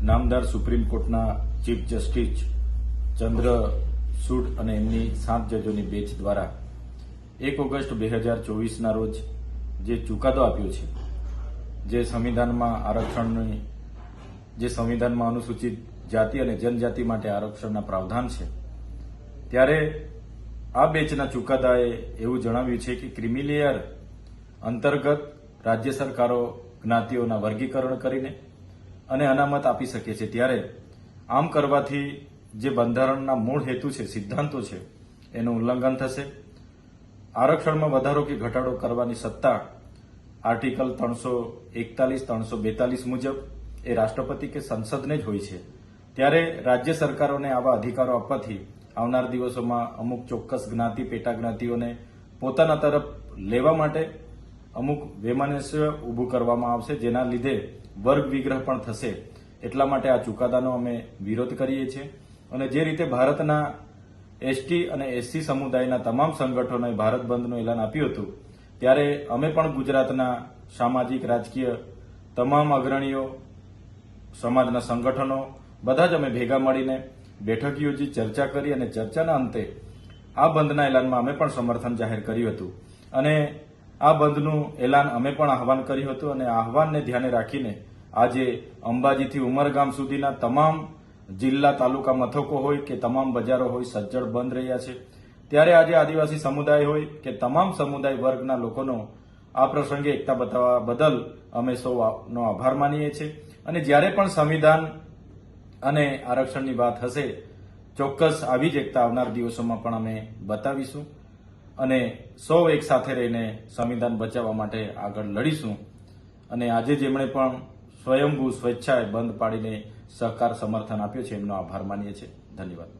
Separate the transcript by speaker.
Speaker 1: નામદાર સુપ્રીમ કોર્ટના chief justice Chandrachud અને એમની 7 જજોની બેન્ચ દ્વારા 1 ઓગસ્ટ 2024ના રોજ જે ચુકાદો આપ્યો છે, જે સંવિધાનમાં આરક્ષણની જે સંવિધાનમાં અનુસૂચિત જાતિ અને જનજાતિ માટે આરક્ષણના પ્રાવધાન છે, ત્યારે આ બેન્ચના ચુકાદાએ એવું જણાવ્યું છે કે ક્રિમિલેયર અંતર્ગત રાજ્ય સરકારો જ્ઞાતિઓના વર્ગીકરણ કરીને અને અનામત આપી શકે છે। ત્યારે આમ કરવાથી જે બંધારણના મૂળ હેતુ છે, સિદ્ધાંતો છે, એનું ઉલ્લંઘન થશે। આરક્ષણમાં વધારો કે ઘટાડો કરવાની સત્તા આર્ટિકલ 341, 342 મુજબ એ રાષ્ટ્રપતિ કે સંસદને જ હોય છે। ત્યારે રાજ્ય સરકારોને આવા અધિકારો આપવાથી આવનાર દિવસોમાં અમુક ચોક્કસ જ્ઞાતિ, પેટા જ્ઞાતિઓને પોતાના તરફ લેવા માટે અમુક વૈમનસ્ય ઊભું કરવામાં આવશે, જેના લીધે વર્ગ વિગ્રહ પણ થશે। એટલા માટે આ ચુકાદાનો અમે વિરોધ કરીએ છીએ અને જે રીતે ભારતના એસટી અને એસસી સમુદાયના તમામ સંગઠનોએ ભારત બંધનું એલાન આપ્યું હતું, ત્યારે અમે પણ ગુજરાતના સામાજિક, રાજકીય તમામ અગ્રણીઓ, સમાજના સંગઠનો બધા જ અમે ભેગા મળીને બેઠક યોજી, ચર્ચા કરી અને ચર્ચાના અંતે આ બંધના એલાનમાં અમે પણ સમર્થન જાહેર કર્યું હતું અને આ બંધનું એલાન અમે પણ આહવાન કર્યું હતું અને આહવાનને ધ્યાને રાખીને આજે અંબાજીથી ઉમરગામ સુધીના તમામ જિલ્લા, તાલુકા મથકો હોય કે તમામ બજારો હોય, સજ્જડ બંધ રહ્યા છે। ત્યારે આજે આદિવાસી સમુદાય હોય કે તમામ સમુદાય વર્ગના લોકોનો આ પ્રસંગે એકતા બતાવવા બદલ અમે સૌનો આભાર માનીએ છીએ અને જ્યારે પણ સંવિધાન અને આરક્ષણની વાત હશે, ચોક્કસ આવી જ એકતા આવનાર દિવસોમાં પણ અમે બતાવીશું અને સૌ એક સાથે રહીને સંવિધાન બચાવવા માટે આગળ લડીશું। અને આજે જેમણે પણ સ્વયંભૂ સ્વેચ્છાએ બંધ પાડીને સહકાર, સમર્થન આપ્યું છે, એમનો આભાર માનીએ છીએ। ધન્યવાદ।